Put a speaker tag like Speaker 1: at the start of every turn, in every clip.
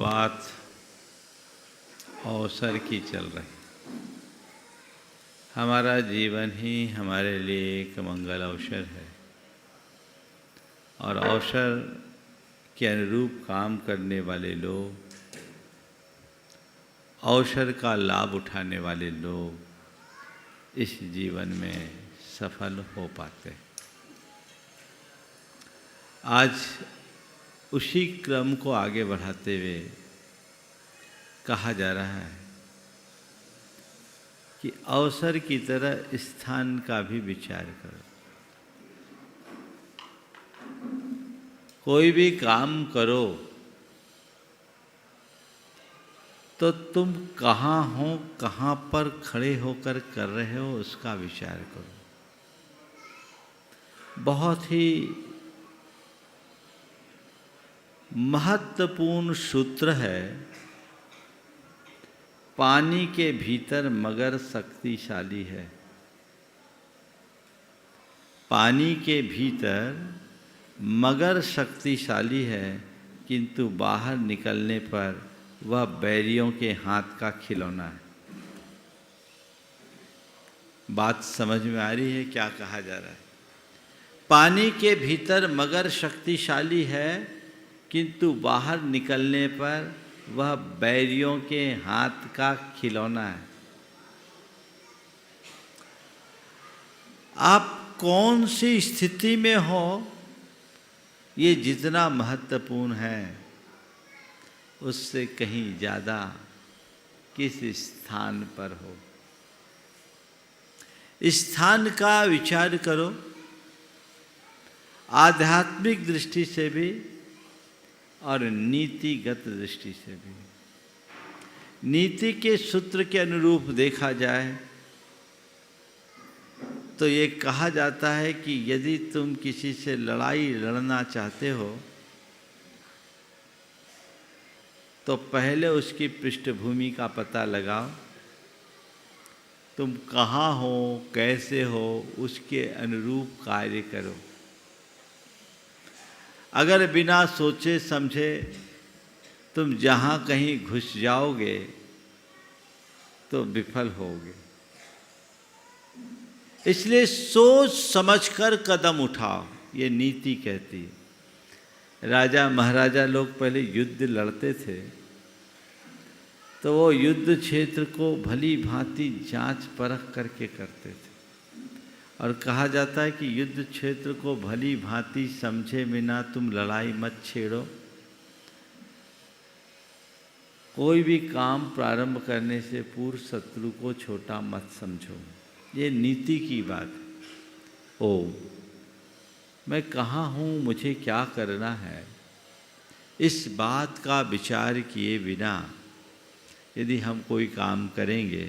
Speaker 1: बात अवसर की चल रही। हमारा जीवन ही हमारे लिए एक मंगल अवसर है और अवसर के अनुरूप काम करने वाले लोग, अवसर का लाभ उठाने वाले लोग इस जीवन में सफल हो पाते हैं। आज उसी क्रम को आगे बढ़ाते हुए कहा जा रहा है कि अवसर की तरह स्थान का भी विचार करो। कोई भी काम करो तो तुम कहाँ हो, कहाँ पर खड़े होकर कर रहे हो, उसका विचार करो। बहुत ही महत्वपूर्ण सूत्र है। पानी के भीतर मगर शक्तिशाली है। पानी के भीतर मगर शक्तिशाली है, किंतु बाहर निकलने पर वह बैरियों के हाथ का खिलौना है। बात समझ में आ रही है क्या कहा जा रहा है? पानी के भीतर मगर शक्तिशाली है, किंतु बाहर निकलने पर वह बैरियों के हाथ का खिलौना है। आप कौन सी स्थिति में हो, ये जितना महत्वपूर्ण है उससे कहीं ज़्यादा किस स्थान पर हो। स्थान का विचार करो, आध्यात्मिक दृष्टि से भी और नीतिगत दृष्टि से भी। नीति के सूत्र के अनुरूप देखा जाए तो ये कहा जाता है कि यदि तुम किसी से लड़ाई लड़ना चाहते हो तो पहले उसकी पृष्ठभूमि का पता लगाओ। तुम कहाँ हो, कैसे हो, उसके अनुरूप कार्य करो। अगर बिना सोचे समझे तुम जहाँ कहीं घुस जाओगे तो विफल होगे। इसलिए सोच समझकर कदम उठाओ, ये नीति कहती है। राजा महाराजा लोग पहले युद्ध लड़ते थे तो वो युद्ध क्षेत्र को भली भांति जांच परख करके करते थे। और कहा जाता है कि युद्ध क्षेत्र को भली भांति समझे बिना तुम लड़ाई मत छेड़ो। कोई भी काम प्रारंभ करने से पूर्व शत्रु को छोटा मत समझो। ये नीति की बात है। ओ मैं कहाँ हूँ, मुझे क्या करना है, इस बात का विचार किए बिना यदि हम कोई काम करेंगे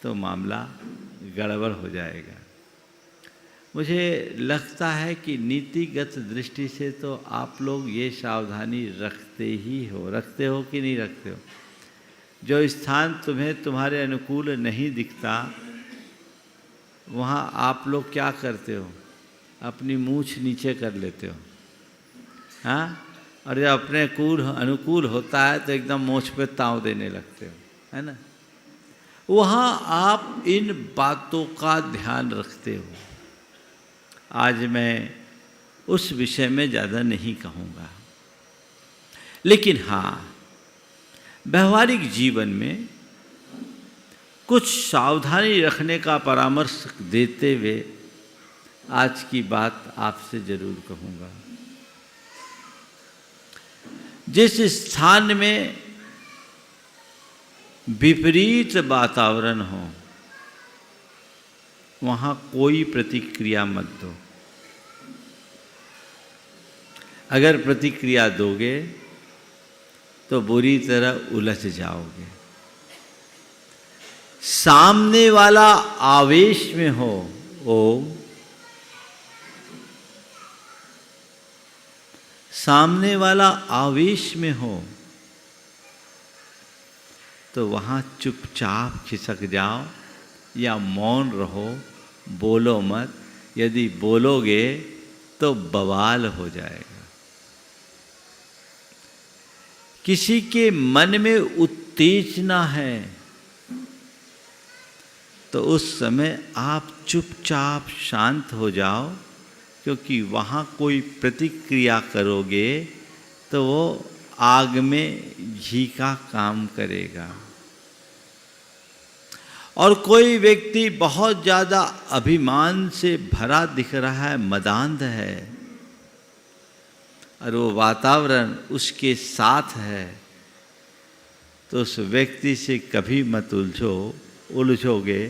Speaker 1: तो मामला गड़बड़ हो जाएगा। मुझे लगता है कि नीतिगत दृष्टि से तो आप लोग ये सावधानी रखते हो कि नहीं रखते हो? जो स्थान तुम्हें तुम्हारे अनुकूल नहीं दिखता, वहाँ आप लोग क्या करते हो? अपनी मूंछ नीचे कर लेते हो, हाँ? और जब अपने अनुकूल होता है तो एकदम मूंछ पे ताव देने लगते हो, है ना? वहाँ आप इन बातों का ध्यान रखते हो। आज मैं उस विषय में ज़्यादा नहीं कहूँगा, लेकिन हाँ, व्यवहारिक जीवन में कुछ सावधानी रखने का परामर्श देते हुए आज की बात आपसे जरूर कहूँगा। जिस स्थान में विपरीत वातावरण हो, वहाँ कोई प्रतिक्रिया मत दो। अगर प्रतिक्रिया दोगे तो बुरी तरह उलझ जाओगे। सामने वाला आवेश में हो, सामने वाला आवेश में हो तो वहाँ चुपचाप खिसक जाओ या मौन रहो, बोलो मत। यदि बोलोगे तो बवाल हो जाएगा। किसी के मन में उत्तेजना है तो उस समय आप चुपचाप शांत हो जाओ, क्योंकि वहाँ कोई प्रतिक्रिया करोगे तो वो आग में घी का काम करेगा। और कोई व्यक्ति बहुत ज़्यादा अभिमान से भरा दिख रहा है, मदान्ध है, और वो वातावरण उसके साथ है, तो उस व्यक्ति से कभी मत उलझोगे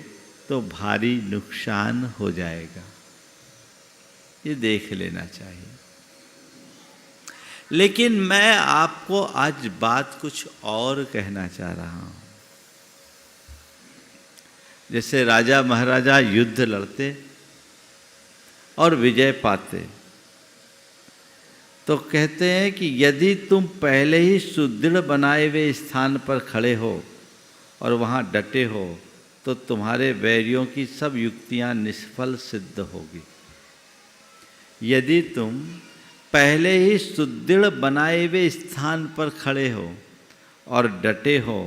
Speaker 1: तो भारी नुकसान हो जाएगा। ये देख लेना चाहिए। लेकिन मैं आपको आज बात कुछ और कहना चाह रहा हूं। जैसे राजा महाराजा युद्ध लड़ते और विजय पाते तो कहते हैं कि यदि तुम पहले ही सुदृढ़ बनाए हुए स्थान पर खड़े हो और वहाँ डटे हो तो तुम्हारे वैरियों की सब युक्तियाँ निष्फल सिद्ध होगी। यदि तुम पहले ही सुदृढ़ बनाए हुए स्थान पर खड़े हो और डटे हो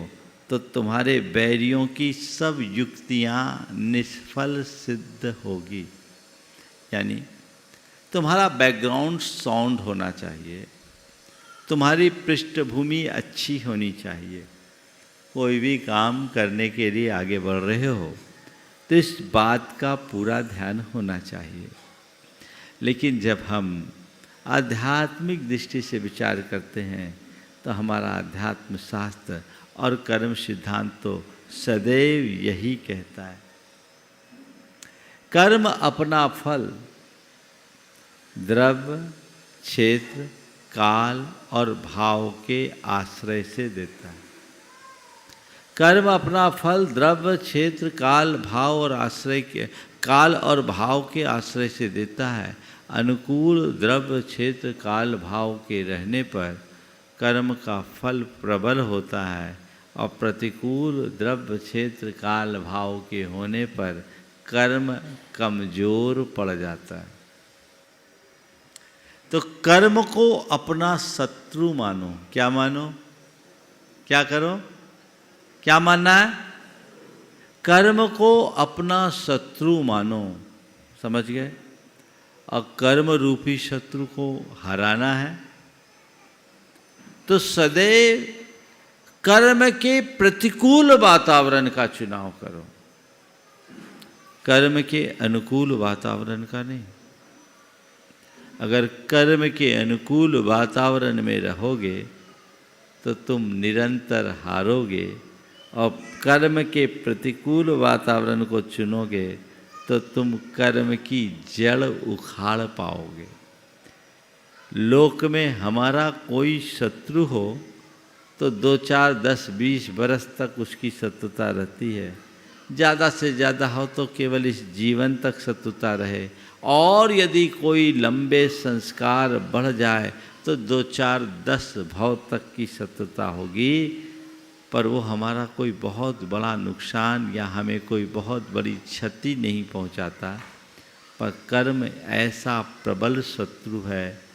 Speaker 1: तो तुम्हारे बैरियों की सब युक्तियाँ निष्फल सिद्ध होगी। यानी तुम्हारा बैकग्राउंड साउंड होना चाहिए, तुम्हारी पृष्ठभूमि अच्छी होनी चाहिए। कोई भी काम करने के लिए आगे बढ़ रहे हो तो इस बात का पूरा ध्यान होना चाहिए। लेकिन जब हम आध्यात्मिक दृष्टि से विचार करते हैं तो हमारा अध्यात्म शास्त्र और कर्म सिद्धांत तो सदैव यही कहता है, कर्म अपना फल द्रव्य, क्षेत्र, काल और भाव के आश्रय से देता है। कर्म अपना फल द्रव्य, क्षेत्र, काल, भाव और काल और भाव के आश्रय से देता है। अनुकूल द्रव्य, क्षेत्र, काल, भाव के रहने पर कर्म का फल प्रबल होता है और प्रतिकूल द्रव्य, क्षेत्र, काल, भाव के होने पर कर्म कमजोर पड़ जाता है। तो कर्म को अपना शत्रु मानो। क्या मानो? क्या करो? क्या मानना है? कर्म को अपना शत्रु मानो। समझ गए? और कर्म रूपी शत्रु को हराना है तो सदैव कर्म के प्रतिकूल वातावरण का चुनाव करो, कर्म के अनुकूल वातावरण का नहीं। अगर कर्म के अनुकूल वातावरण में रहोगे तो तुम निरंतर हारोगे, और कर्म के प्रतिकूल वातावरण को चुनोगे तो तुम कर्म की जड़ उखाड़ पाओगे। लोक में हमारा कोई शत्रु हो तो 2, 4, 10, 20 बरस तक उसकी शत्रुता रहती है। ज़्यादा से ज़्यादा हो तो केवल इस जीवन तक शत्रुता रहे, और यदि कोई लंबे संस्कार बढ़ जाए तो 2, 4, 10 भव तक की शत्रुता होगी, पर वो हमारा कोई बहुत बड़ा नुकसान या हमें कोई बहुत बड़ी क्षति नहीं पहुंचाता। पर कर्म ऐसा प्रबल शत्रु है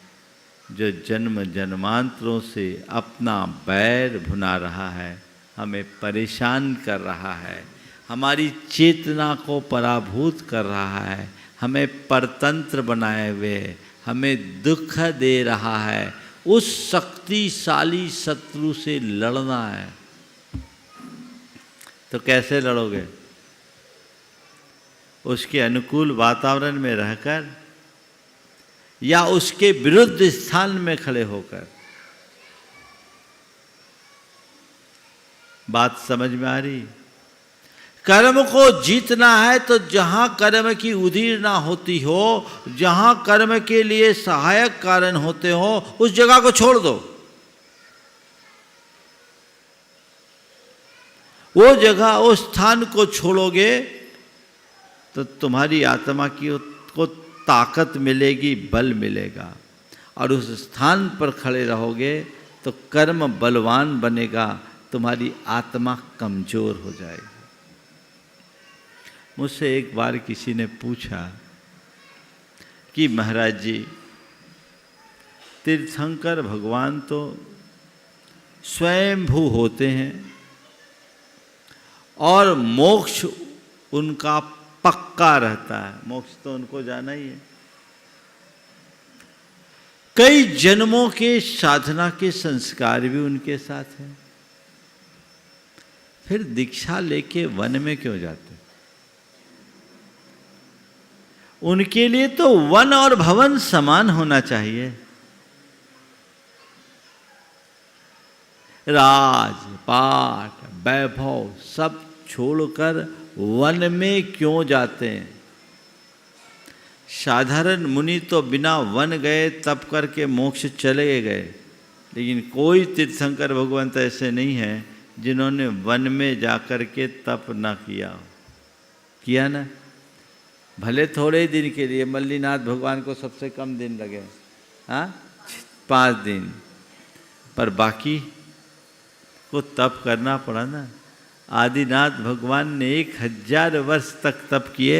Speaker 1: जो जन्म जन्मांतरों से अपना बैर भुना रहा है, हमें परेशान कर रहा है, हमारी चेतना को पराभूत कर रहा है, हमें परतंत्र बनाए हुए, हमें दुख दे रहा है। उस शक्तिशाली शत्रु से लड़ना है तो कैसे लड़ोगे? उसके अनुकूल वातावरण में रहकर या उसके विरुद्ध स्थान में खड़े होकर। बात समझ में आ रही? कर्म को जीतना है तो जहां कर्म की उदीरना होती हो, जहां कर्म के लिए सहायक कारण होते हो, उस जगह को छोड़ दो। वो जगह, उस स्थान को छोड़ोगे तो तुम्हारी आत्मा को ताकत मिलेगी, बल मिलेगा, और उस स्थान पर खड़े रहोगे तो कर्म बलवान बनेगा, तुम्हारी आत्मा कमजोर हो जाएगी। मुझसे एक बार किसी ने पूछा कि महाराज जी, तीर्थंकर भगवान तो स्वयंभू होते हैं और मोक्ष उनका पक्का रहता है। मोक्ष तो उनको जाना ही है। कई जन्मों के साधना के संस्कार भी उनके साथ हैं। फिर दीक्षा लेके वन में क्यों जाते? उनके लिए तो वन और भवन समान होना चाहिए। राज पाट वैभव सब छोड़कर वन में क्यों जाते हैं? साधारण मुनि तो बिना वन गए तप करके मोक्ष चले गए, लेकिन कोई तीर्थंकर भगवंत ऐसे नहीं हैं जिन्होंने वन में जाकर के तप न किया ना। भले थोड़े दिन के लिए, मल्लीनाथ भगवान को सबसे कम दिन लगे, हाँ 5 दिन, पर बाकी को तप करना पड़ा ना। आदिनाथ भगवान ने 1000 वर्ष तक तप किए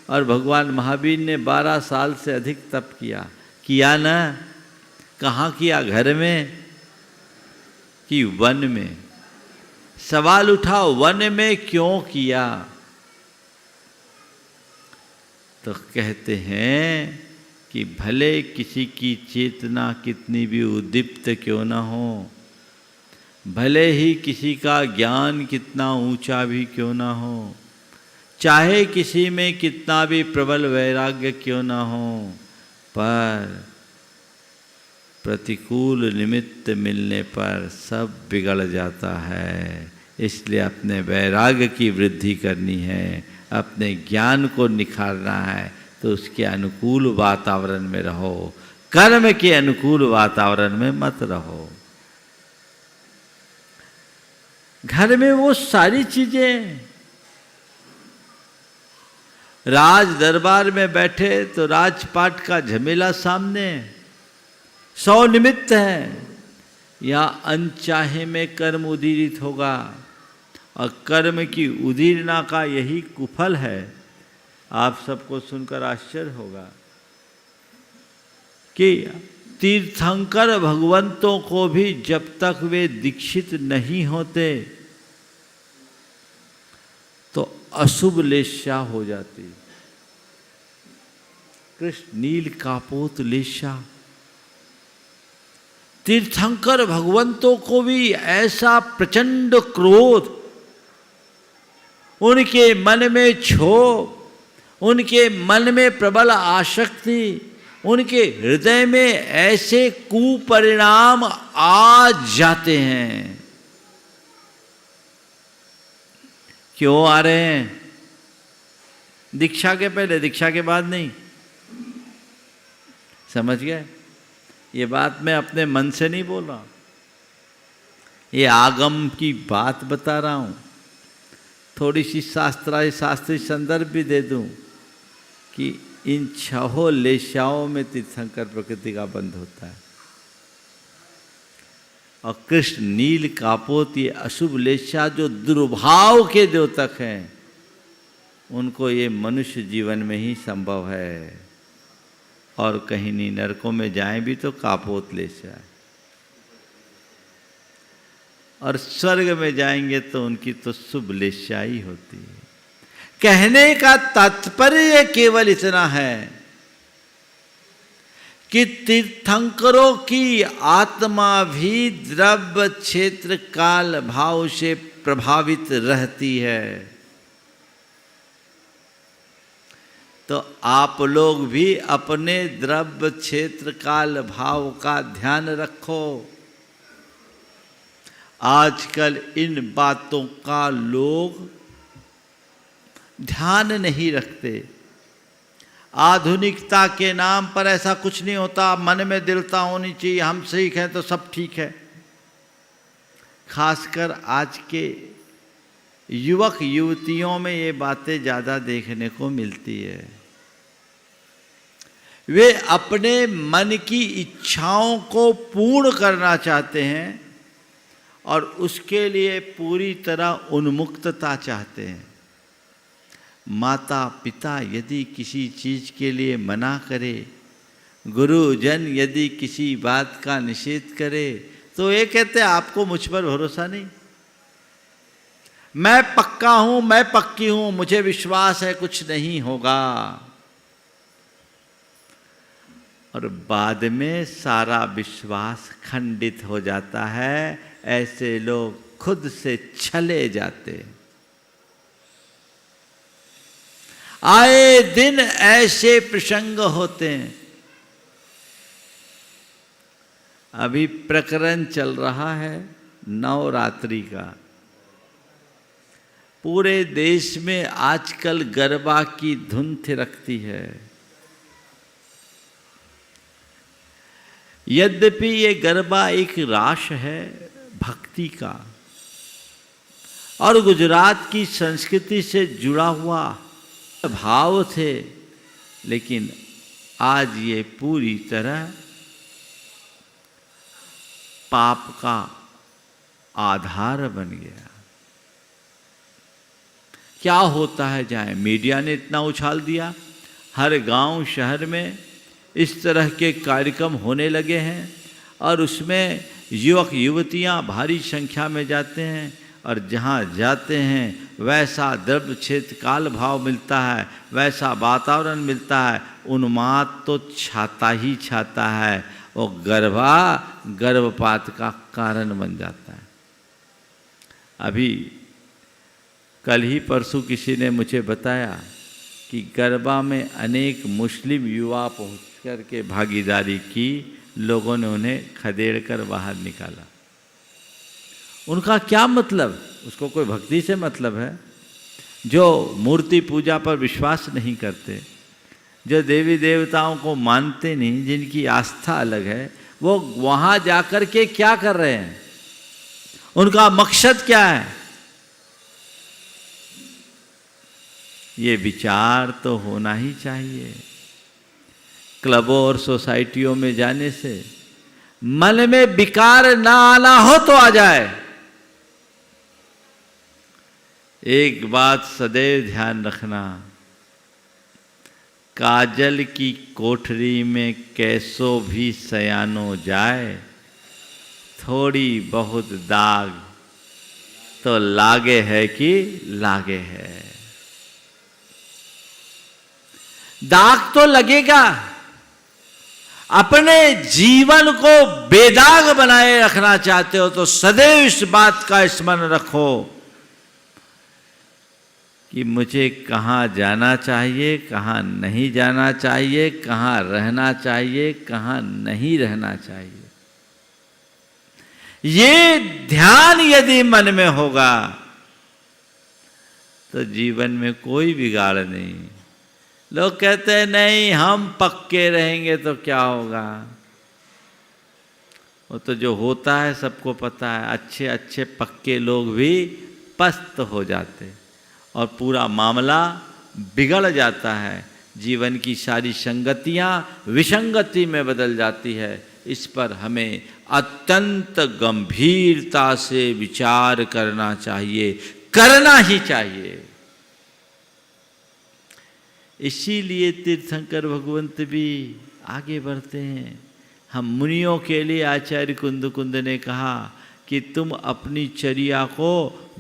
Speaker 1: और भगवान महावीर ने 12 साल से अधिक तप किया ना। कहाँ किया? घर में कि वन में? सवाल उठा वन में क्यों किया? तो कहते हैं कि भले किसी की चेतना कितनी भी उद्दीप्त क्यों ना हो, भले ही किसी का ज्ञान कितना ऊंचा भी क्यों ना हो, चाहे किसी में कितना भी प्रबल वैराग्य क्यों ना हो, पर प्रतिकूल निमित्त मिलने पर सब बिगड़ जाता है। इसलिए अपने वैराग्य की वृद्धि करनी है, अपने ज्ञान को निखारना है, तो उसके अनुकूल वातावरण में रहो, कर्म के अनुकूल वातावरण में मत रहो। घर में वो सारी चीजें, राज दरबार में बैठे तो राजपाट का झमेला सामने, 100 निमित्त है, या अनचाहे में कर्म उदीरित होगा, और कर्म की उदीरना का यही कुफल है। आप सबको सुनकर आश्चर्य होगा कि तीर्थंकर भगवंतों को भी जब तक वे दीक्षित नहीं होते तो अशुभ लेशा हो जाती। कृष्ण नील कापोत लेशा। तीर्थंकर भगवंतों को भी ऐसा प्रचंड क्रोध, उनके मन में क्षोभ, उनके मन में प्रबल आसक्ति, उनके हृदय में ऐसे कुपरिणाम आ जाते हैं। क्यों आ रहे हैं? दीक्षा के पहले, दीक्षा के बाद नहीं। समझ गए? ये बात मैं अपने मन से नहीं बोल रहा, ये आगम की बात बता रहा हूं। थोड़ी सी शास्त्रीय संदर्भ भी दे दूं कि इन 6 लेशाओं में तीर्थंकर प्रकृति का बंध होता है। और कृष्ण नील कापोत, ये अशुभ लेशा जो दुर्भाव के द्योतक हैं, उनको ये मनुष्य जीवन में ही संभव है, और कहीं नहीं। नरकों में जाएं भी तो कापोत लेशा है, और स्वर्ग में जाएंगे तो उनकी तो शुभ लेशा ही होती है। कहने का तात्पर्य केवल इतना है कि तीर्थंकरों की आत्मा भी द्रव्य क्षेत्र काल भाव से प्रभावित रहती है। तो आप लोग भी अपने द्रव्य क्षेत्र काल भाव का ध्यान रखो। आजकल इन बातों का लोग ध्यान नहीं रखते। आधुनिकता के नाम पर ऐसा कुछ नहीं होता, मन में दृढ़ता होनी चाहिए, हम सीख हैं तो सब ठीक है। खासकर आज के युवक युवतियों में ये बातें ज़्यादा देखने को मिलती है। वे अपने मन की इच्छाओं को पूर्ण करना चाहते हैं और उसके लिए पूरी तरह उन्मुक्तता चाहते हैं। माता पिता यदि किसी चीज़ के लिए मना करे, गुरुजन यदि किसी बात का निषेध करे, तो ये कहते आपको मुझ पर भरोसा नहीं, मैं पक्का हूं, मैं पक्की हूं, मुझे विश्वास है कुछ नहीं होगा। और बाद में सारा विश्वास खंडित हो जाता है। ऐसे लोग खुद से छले जाते। आए दिन ऐसे प्रसंग होते हैं। अभी प्रकरण चल रहा है नवरात्रि का। पूरे देश में आजकल गरबा की धुन थिरकती है। यद्यपि ये गरबा एक रास है भक्ति का और गुजरात की संस्कृति से जुड़ा हुआ भाव थे, लेकिन आज ये पूरी तरह पाप का आधार बन गया। क्या होता है जाए, मीडिया ने इतना उछाल दिया, हर गांव शहर में इस तरह के कार्यक्रम होने लगे हैं और उसमें युवक युवतियां भारी संख्या में जाते हैं और जहाँ जाते हैं वैसा द्रव्य क्षेत्र काल भाव मिलता है, वैसा वातावरण मिलता है, उन्माद तो छाता ही छाता है और गर्भपात का कारण बन जाता है। अभी कल ही परसों किसी ने मुझे बताया कि गरबा में अनेक मुस्लिम युवा पहुँच कर के भागीदारी की, लोगों ने उन्हें खदेड़ कर बाहर निकाला। उनका क्या मतलब? उसको कोई भक्ति से मतलब है? जो मूर्ति पूजा पर विश्वास नहीं करते, जो देवी देवताओं को मानते नहीं, जिनकी आस्था अलग है, वो वहाँ जाकर के क्या कर रहे हैं? उनका मकसद क्या है? ये विचार तो होना ही चाहिए। क्लबों और सोसाइटियों में जाने से मन में विकार ना आना हो तो आ जाए। एक बात सदैव ध्यान रखना, काजल की कोठरी में कैसो भी सयानो जाए, थोड़ी बहुत दाग तो लागे है कि लागे है। दाग तो लगेगा। अपने जीवन को बेदाग बनाए रखना चाहते हो तो सदैव इस बात का स्मरण रखो कि मुझे कहाँ जाना चाहिए, कहाँ नहीं जाना चाहिए, कहाँ रहना चाहिए, कहाँ नहीं रहना चाहिए। ये ध्यान यदि मन में होगा तो जीवन में कोई बिगाड़ नहीं। लोग कहते हैं नहीं हम पक्के रहेंगे तो क्या होगा। वो तो जो होता है सबको पता है। अच्छे अच्छे पक्के लोग भी पस्त हो जाते और पूरा मामला बिगड़ जाता है। जीवन की सारी संगतियां विसंगति में बदल जाती है। इस पर हमें अत्यंत गंभीरता से विचार करना चाहिए, करना ही चाहिए। इसीलिए तीर्थंकर भगवंत भी आगे बढ़ते हैं। हम मुनियों के लिए आचार्य कुंद ने कहा कि तुम अपनी चर्या को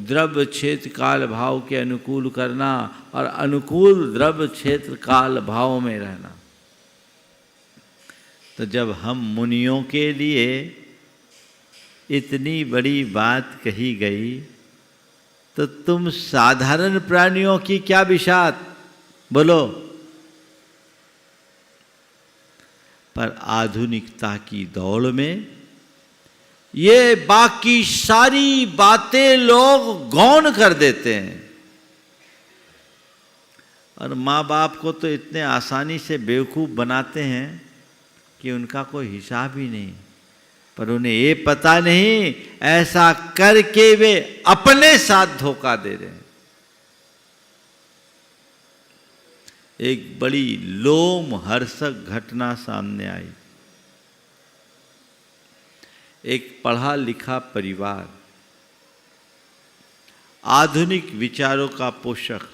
Speaker 1: द्रव्य क्षेत्र काल भाव के अनुकूल करना और अनुकूल द्रव्य क्षेत्र काल भाव में रहना। तो जब हम मुनियों के लिए इतनी बड़ी बात कही गई तो तुम साधारण प्राणियों की क्या विषाद बोलो। पर आधुनिकता की दौड़ में ये बाकी सारी बातें लोग गौण कर देते हैं और माँ बाप को तो इतने आसानी से बेवकूफ़ बनाते हैं कि उनका कोई हिसाब ही नहीं। पर उन्हें ये पता नहीं ऐसा करके वे अपने साथ धोखा दे रहे हैं। एक बड़ी लोमहर्षक घटना सामने आई। एक पढ़ा लिखा परिवार, आधुनिक विचारों का पोषक,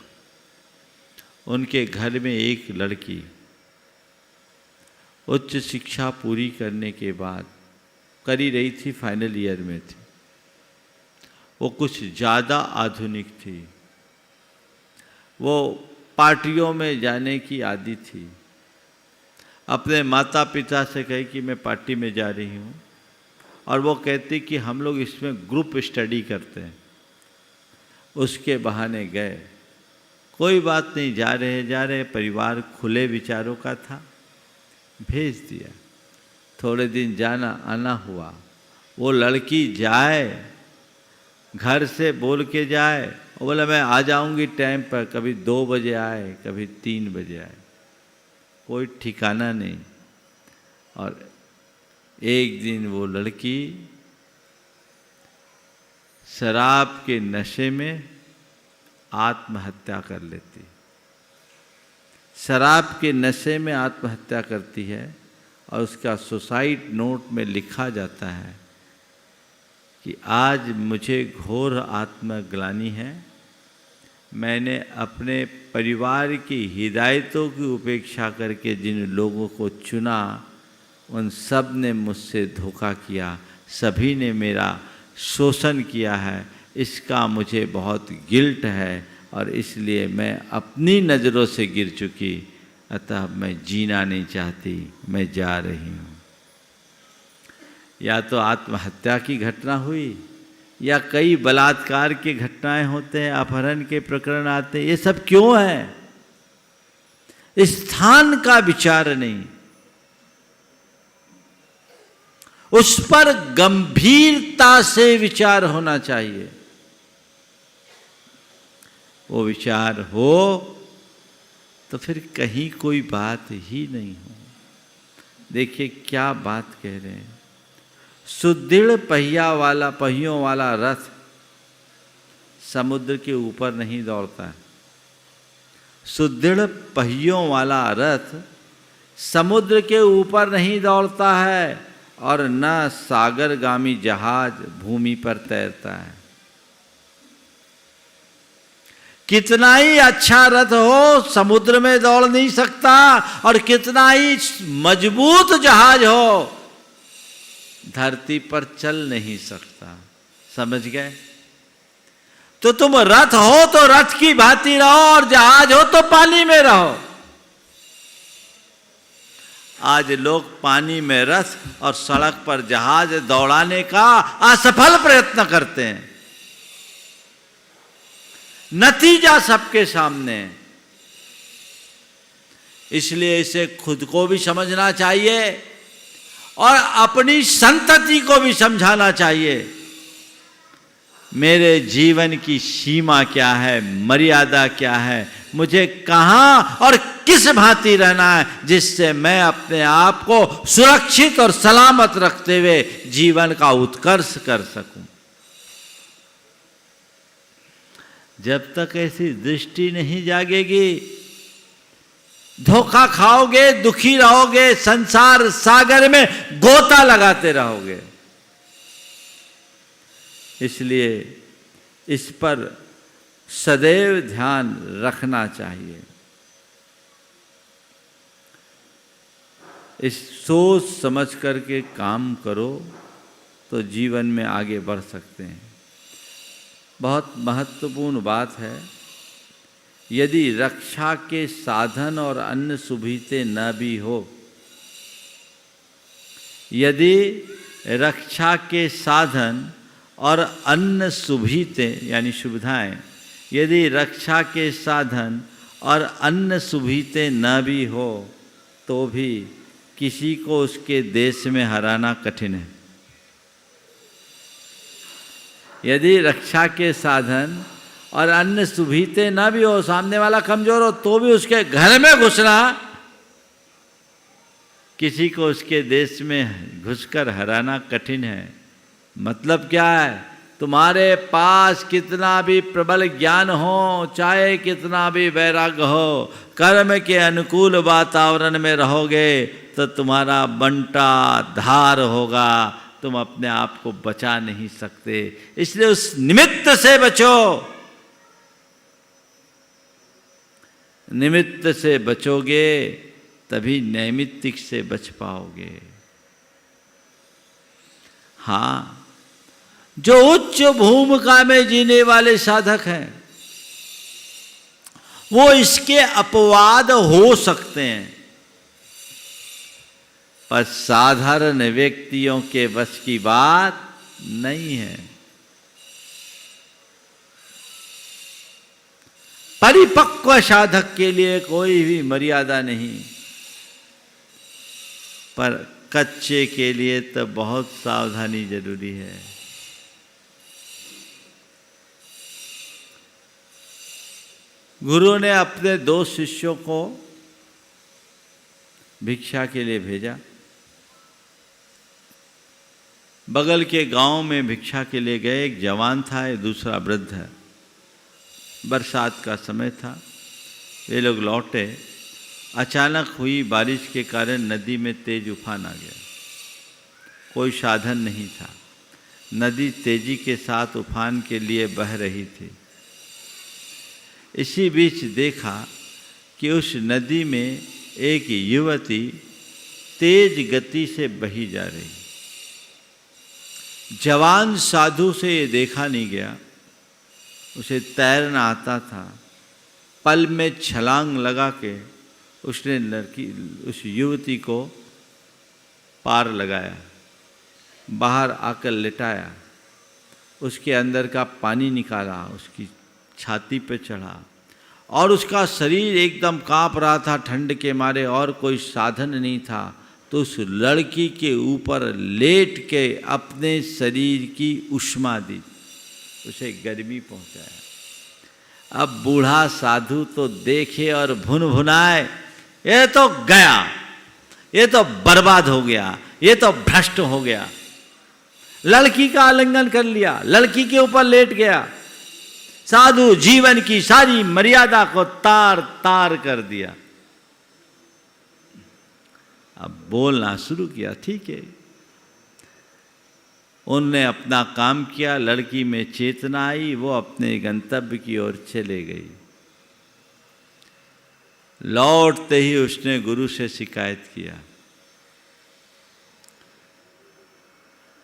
Speaker 1: उनके घर में एक लड़की उच्च शिक्षा पूरी करने के बाद कर ही रही थी, फाइनल ईयर में थी। वो कुछ ज़्यादा आधुनिक थी, वो पार्टियों में जाने की आदी थी। अपने माता पिता से कही कि मैं पार्टी में जा रही हूँ, और वो कहती कि हम लोग इसमें ग्रुप स्टडी करते हैं। उसके बहाने गए, कोई बात नहीं, जा रहे, परिवार खुले विचारों का था, भेज दिया। थोड़े दिन जाना आना हुआ, वो लड़की जाए, घर से बोल के जाए, वो बोला मैं आ जाऊंगी टाइम पर, कभी 2 बजे आए, कभी 3 बजे आए, कोई ठिकाना नहीं। और एक दिन वो लड़की शराब के नशे में आत्महत्या कर लेती, शराब के नशे में आत्महत्या करती है। और उसका सुसाइड नोट में लिखा जाता है कि आज मुझे घोर आत्मग्लानि है, मैंने अपने परिवार की हिदायतों की उपेक्षा करके जिन लोगों को चुना, उन सब ने मुझसे धोखा किया, सभी ने मेरा शोषण किया है, इसका मुझे बहुत गिल्ट है, और इसलिए मैं अपनी नज़रों से गिर चुकी, अतः मैं जीना नहीं चाहती, मैं जा रही हूँ। या तो आत्महत्या की घटना हुई, या कई बलात्कार की घटनाएं होते हैं, अपहरण के प्रकरण आते हैं। ये सब क्यों है? स्थान का विचार नहीं, उस पर गंभीरता से विचार होना चाहिए। वो विचार हो तो फिर कहीं कोई बात ही नहीं हो। देखिए क्या बात कह रहे हैं, सुदृढ़ पहियों वाला रथ समुद्र के ऊपर नहीं दौड़ता है। सुदृढ़ पहियों वाला रथ समुद्र के ऊपर नहीं दौड़ता है, और न सागरगामी जहाज भूमि पर तैरता है। कितना ही अच्छा रथ हो, समुद्र में दौड़ नहीं सकता, और कितना ही मजबूत जहाज हो, धरती पर चल नहीं सकता। समझ गए? तो तुम रथ हो तो रथ की भांति रहो, और जहाज हो तो पानी में रहो। आज लोग पानी में रथ और सड़क पर जहाज दौड़ाने का असफल प्रयत्न करते हैं। नतीजा सबके सामने। इसलिए इसे खुद को भी समझना चाहिए और अपनी संतति को भी समझाना चाहिए। मेरे जीवन की सीमा क्या है, मर्यादा क्या है, मुझे कहां और किस भांति रहना है, जिससे मैं अपने आप को सुरक्षित और सलामत रखते हुए जीवन का उत्कर्ष कर सकूं। जब तक ऐसी दृष्टि नहीं जागेगी, धोखा खाओगे, दुखी रहोगे, संसार सागर में गोता लगाते रहोगे। इसलिए इस पर सदैव ध्यान रखना चाहिए। इस सोच समझ करके काम करो तो जीवन में आगे बढ़ सकते हैं। बहुत महत्वपूर्ण बात है, यदि रक्षा के साधन और अन्य सुविधाएं न भी हो, यदि रक्षा के साधन और अन्य सुविधाएं यानी सुविधाएं, यदि रक्षा के साधन और अन्य सुविधाएं न भी हो, तो भी किसी को उसके देश में हराना कठिन है। यदि रक्षा के साधन और अन्य सुविधाएं न भी हो, सामने वाला कमजोर हो, तो भी उसके घर में घुसना, किसी को उसके देश में घुसकर हराना कठिन है। मतलब क्या है? तुम्हारे पास कितना भी प्रबल ज्ञान हो, चाहे कितना भी वैराग्य हो, कर्म के अनुकूल वातावरण में रहोगे तो तुम्हारा बंटा धार होगा, तुम अपने आप को बचा नहीं सकते। इसलिए उस निमित्त से बचो। निमित्त से बचोगे तभी नैमित्तिक से बच पाओगे। हाँ, जो उच्च भूमिका में जीने वाले साधक हैं वो इसके अपवाद हो सकते हैं, पर साधारण व्यक्तियों के बस की बात नहीं है। परिपक्व साधक के लिए कोई भी मर्यादा नहीं, पर कच्चे के लिए तो बहुत सावधानी जरूरी है। गुरु ने अपने 2 शिष्यों को भिक्षा के लिए भेजा। बगल के गांव में भिक्षा के लिए गए। एक जवान था, एक दूसरा वृद्ध है। बरसात का समय था, वे लोग लौटे। अचानक हुई बारिश के कारण नदी में तेज उफान आ गया। कोई साधन नहीं था। नदी तेजी के साथ उफान के लिए बह रही थी। इसी बीच देखा कि उस नदी में एक युवती तेज गति से बही जा रही। जवान साधु से ये देखा नहीं गया, उसे तैरना आता था। पल में छलांग लगा के उसने उस युवती को पार लगाया, बाहर आकर लिटाया, उसके अंदर का पानी निकाला, उसकी छाती पे चढ़ा और उसका शरीर एकदम कांप रहा था ठंड के मारे और कोई साधन नहीं था। तो उस लड़की के ऊपर लेट के अपने शरीर की उष्मा दी, उसे गर्मी पहुंचाया। अब बूढ़ा साधु तो देखे और भुन भुनाए, ये तो गया, ये तो बर्बाद हो गया, ये तो भ्रष्ट हो गया। लड़की का आलिंगन कर लिया, लड़की के ऊपर लेट गया। साधु जीवन की सारी मर्यादा को तार तार कर दिया। अब बोलना शुरू किया, ठीक है। उनने अपना काम किया, लड़की में चेतना आई, वो अपने गंतव्य की ओर चले गई। लौटते ही उसने गुरु से शिकायत किया।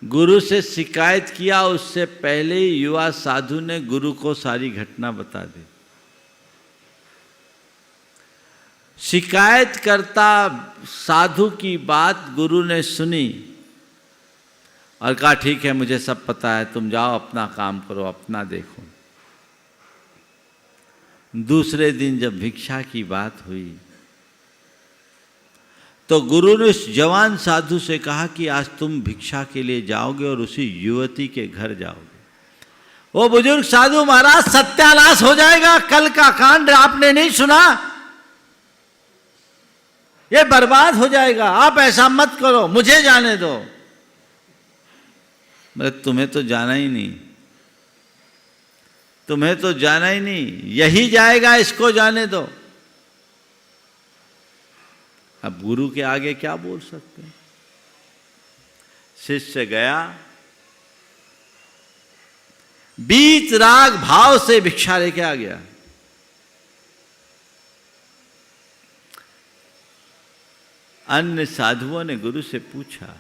Speaker 1: गुरु से शिकायत किया उससे पहले ही युवा साधु ने गुरु को सारी घटना बता दी। शिकायत करता साधु की बात गुरु ने सुनी और कहा, ठीक है, मुझे सब पता है, तुम जाओ अपना काम करो, अपना देखो। दूसरे दिन जब भिक्षा की बात हुई तो गुरु ने उस जवान साधु से कहा कि आज तुम भिक्षा के लिए जाओगे और उसी युवती के घर जाओगे। वो बुजुर्ग साधु, महाराज सत्यानाश हो जाएगा, कल का कांड आपने नहीं सुना, ये बर्बाद हो जाएगा, आप ऐसा मत करो, मुझे जाने दो। बोले, तुम्हें तो जाना ही नहीं, तुम्हें तो जाना ही नहीं, यही जाएगा, इसको जाने दो। अब गुरु के आगे क्या बोल सकते हैं। शिष्य गया, बीत राग भाव से भिक्षा लेके आ गया। अन्य साधुओं ने गुरु से पूछा,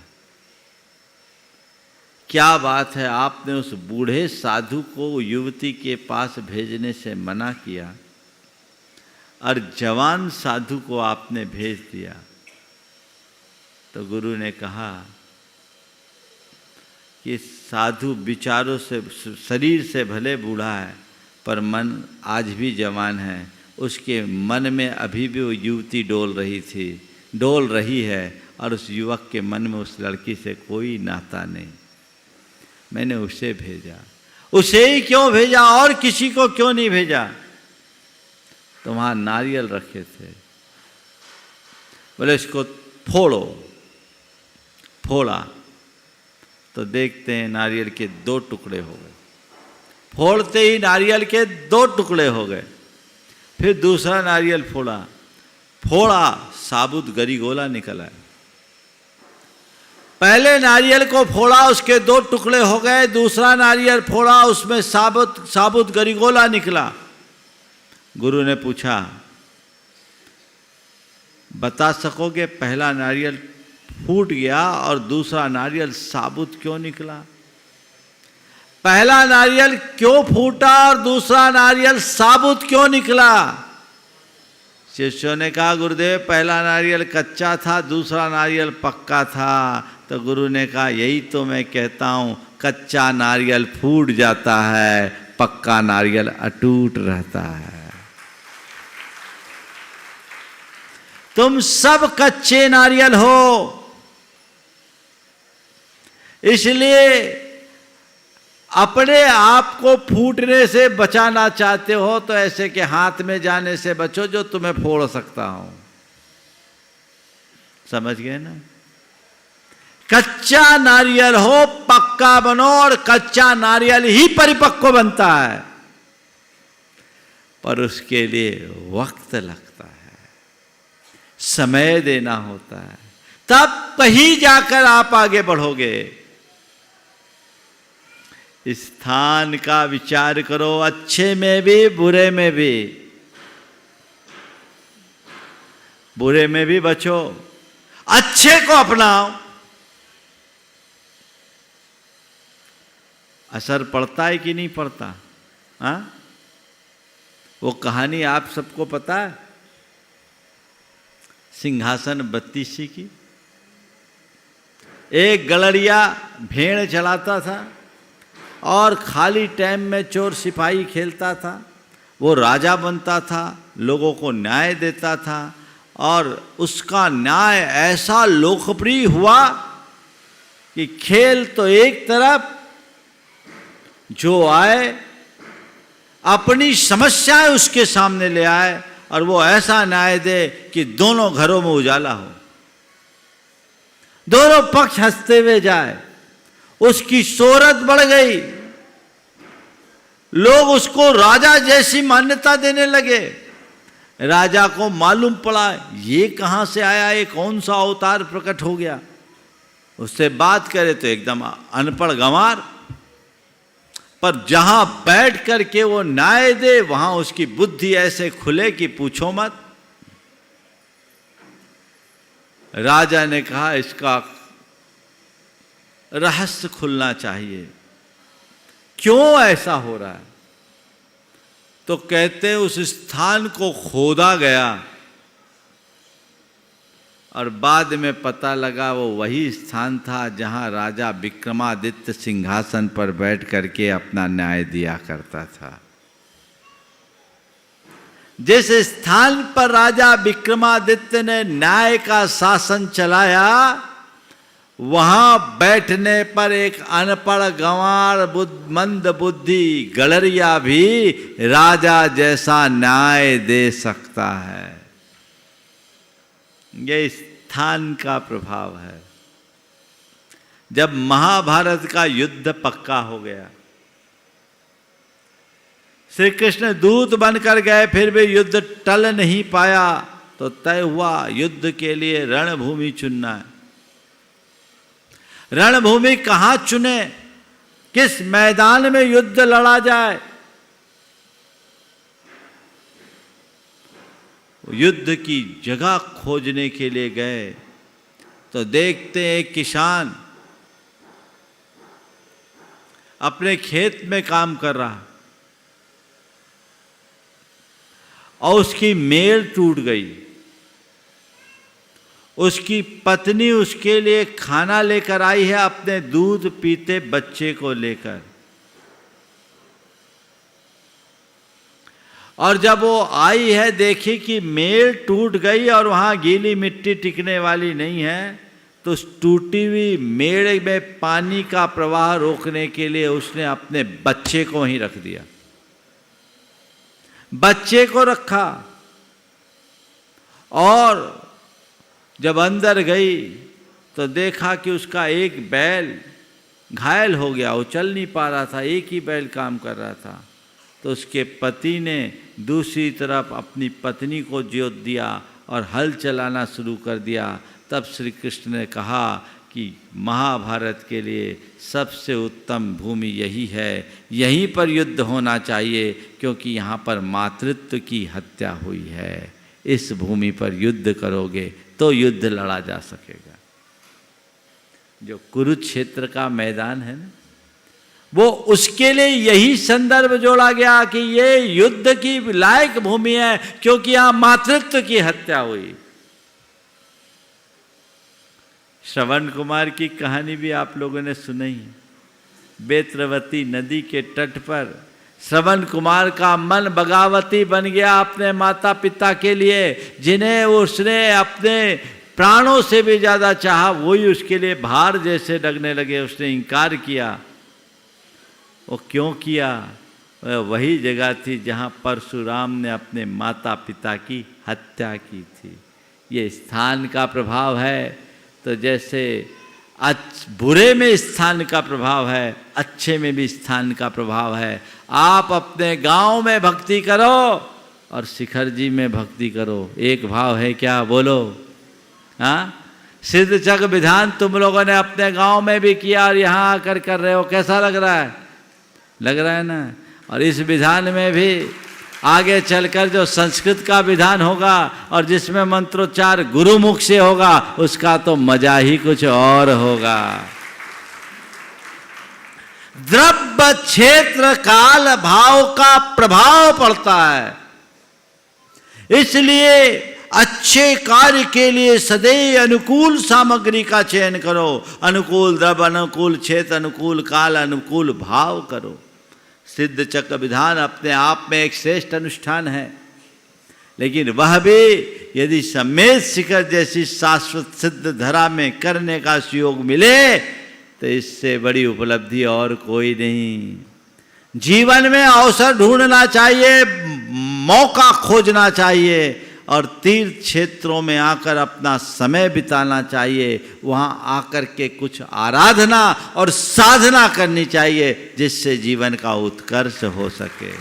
Speaker 1: क्या बात है, आपने उस बूढ़े साधु को युवती के पास भेजने से मना किया और जवान साधु को आपने भेज दिया। तो गुरु ने कहा कि साधु विचारों से, शरीर से भले बूढ़ा है पर मन आज भी जवान है। उसके मन में अभी भी वो युवती डोल रही है और उस युवक के मन में उस लड़की से कोई नाता नहीं। मैंने उसे भेजा। उसे ही क्यों भेजा और किसी को क्यों नहीं भेजा? तो वहाँ नारियल रखे थे, बोले इसको फोड़ो। फोड़ा तो देखते हैं नारियल के 2 टुकड़े हो गए। फोड़ते ही नारियल के 2 टुकड़े हो गए। फिर दूसरा नारियल फोड़ा, साबुत गरीगोला निकला है। पहले नारियल को फोड़ा, उसके 2 टुकड़े हो गए। दूसरा नारियल फोड़ा, उसमें साबुत गरीगोला निकला। गुरु ने पूछा, बता सकोगे पहला नारियल फूट गया और दूसरा नारियल साबुत क्यों निकला? पहला नारियल क्यों फूटा और दूसरा नारियल साबुत क्यों निकला? शिष्यों ने कहा, गुरुदेव पहला नारियल कच्चा था, दूसरा नारियल पक्का था। तो गुरु ने कहा, यही तो मैं कहता हूं, कच्चा नारियल फूट जाता है, पक्का नारियल अटूट रहता है। तुम सब कच्चे नारियल हो, इसलिए अपने आप को फूटने से बचाना चाहते हो तो ऐसे के हाथ में जाने से बचो जो तुम्हें फोड़ सकता हो। समझ गए ना? कच्चा नारियल हो, पक्का बनो, और कच्चा नारियल ही परिपक्व बनता है, पर उसके लिए वक्त लगता है, समय देना होता है, तब कहीं जाकर आप आगे बढ़ोगे। स्थान का विचार करो, अच्छे में भी बुरे में भी। बुरे में भी बचो, अच्छे को अपनाओ। असर पड़ता है कि नहीं पड़ता? हाँ, वो कहानी आप सबको पता है, सिंहासन बत्तीसी की। एक गलरिया भेड़ चलाता था और खाली टाइम में चोर सिपाही खेलता था। वो राजा बनता था, लोगों को न्याय देता था, और उसका न्याय ऐसा लोकप्रिय हुआ कि खेल तो एक तरफ, जो आए अपनी समस्याएं उसके सामने ले आए और वो ऐसा न्याय दे कि दोनों घरों में उजाला हो, दोनों पक्ष हंसते हुए जाए। उसकी शोहरत बढ़ गई, लोग उसको राजा जैसी मान्यता देने लगे। राजा को मालूम पड़ा ये कहां से आया, ये कौन सा अवतार प्रकट हो गया। उससे बात करे तो एकदम अनपढ़ गंवार, पर जहां बैठ करके वो न्याय दे वहां उसकी बुद्धि ऐसे खुले कि पूछो मत। राजा ने कहा, इसका रहस्य खुलना चाहिए, क्यों ऐसा हो रहा है? तो कहते उस स्थान को खोदा गया और बाद में पता लगा वो वही स्थान था जहां राजा विक्रमादित्य सिंहासन पर बैठ करके अपना न्याय दिया करता था। जिस स्थान पर राजा विक्रमादित्य ने न्याय का शासन चलाया, वहां बैठने पर एक अनपढ़ गंवार मंद बुद्धि गलरिया भी राजा जैसा न्याय दे सकता है। ये स्थान का प्रभाव है। जब महाभारत का युद्ध पक्का हो गया, श्री कृष्ण दूत बनकर गए, फिर भी युद्ध टल नहीं पाया, तो तय हुआ युद्ध के लिए रणभूमि चुनना है। रणभूमि कहां चुने, किस मैदान में युद्ध लड़ा जाए? युद्ध की जगह खोजने के लिए गए तो देखते एक किसान अपने खेत में काम कर रहा और उसकी मेल टूट गई। उसकी पत्नी उसके लिए खाना लेकर आई है, अपने दूध पीते बच्चे को लेकर, और जब वो आई है देखी कि मेल टूट गई और वहां गीली मिट्टी टिकने वाली नहीं है, तो उस टूटी हुई मेड़ में पानी का प्रवाह रोकने के लिए उसने अपने बच्चे को ही रख दिया। बच्चे को रखा और जब अंदर गई तो देखा कि उसका एक बैल घायल हो गया, वो चल नहीं पा रहा था, एक ही बैल काम कर रहा था। तो उसके पति ने दूसरी तरफ अपनी पत्नी को जोत दिया और हल चलाना शुरू कर दिया। तब श्री कृष्ण ने कहा कि महाभारत के लिए सबसे उत्तम भूमि यही है, यहीं पर युद्ध होना चाहिए, क्योंकि यहाँ पर मातृत्व की हत्या हुई है। इस भूमि पर युद्ध करोगे तो युद्ध लड़ा जा सकेगा। जो कुरुक्षेत्र का मैदान है ना, वो उसके लिए यही संदर्भ जोड़ा गया कि ये युद्ध की लायक भूमि है, क्योंकि यहां मातृत्व की हत्या हुई। श्रवण कुमार की कहानी भी आप लोगों ने सुनी है। बेत्रवती नदी के तट पर श्रवण कुमार का मन बगावती बन गया अपने माता पिता के लिए, जिन्हें उसने अपने प्राणों से भी ज्यादा चाहा, वही उसके लिए भार जैसे लगने लगे। उसने इनकार किया। वो क्यों किया? वही जगह थी जहां परशुराम ने अपने माता पिता की हत्या की थी। ये स्थान का प्रभाव है। तो जैसे बुरे में स्थान का प्रभाव है, अच्छे में भी स्थान का प्रभाव है। आप अपने गांव में भक्ति करो और शिखर जी में भक्ति करो, एक भाव है क्या? बोलो। हाँ, सिद्ध चक विधान तुम लोगों ने अपने गांव में भी किया और यहाँ आकर कर रहे हो, कैसा लग रहा है? लग रहा है ना? और इस विधान में भी आगे चलकर जो संस्कृत का विधान होगा और जिसमें मंत्रोच्चार गुरुमुख से होगा, उसका तो मजा ही कुछ और होगा। द्रव्य क्षेत्र काल भाव का प्रभाव पड़ता है। इसलिए अच्छे कार्य के लिए सदैव अनुकूल सामग्री का चयन करो। अनुकूल द्रव्य, अनुकूल क्षेत्र, अनुकूल काल, अनुकूल भाव करो। सिद्ध चक्र विधान अपने आप में एक श्रेष्ठ अनुष्ठान है, लेकिन वह भी यदि सम्मेद शिखर जैसी शाश्वत सिद्ध धरा में करने का सुयोग मिले तो इससे बड़ी उपलब्धि और कोई नहीं। जीवन में अवसर ढूंढना चाहिए, मौका खोजना चाहिए और तीर्थ क्षेत्रों में आकर अपना समय बिताना चाहिए। वहाँ आकर के कुछ आराधना और साधना करनी चाहिए, जिससे जीवन का उत्कर्ष हो सके।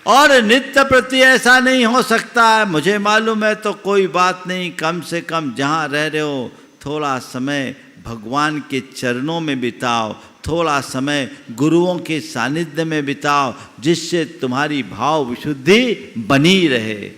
Speaker 1: और नित्य प्रति ऐसा नहीं हो सकता है। मुझे मालूम है तो कोई बात नहीं, कम से कम जहाँ रह रहे हो थोड़ा समय भगवान के चरणों में बिताओ, थोड़ा समय गुरुओं के सानिध्य में बिताओ, जिससे तुम्हारी भाव विशुद्धि बनी रहे।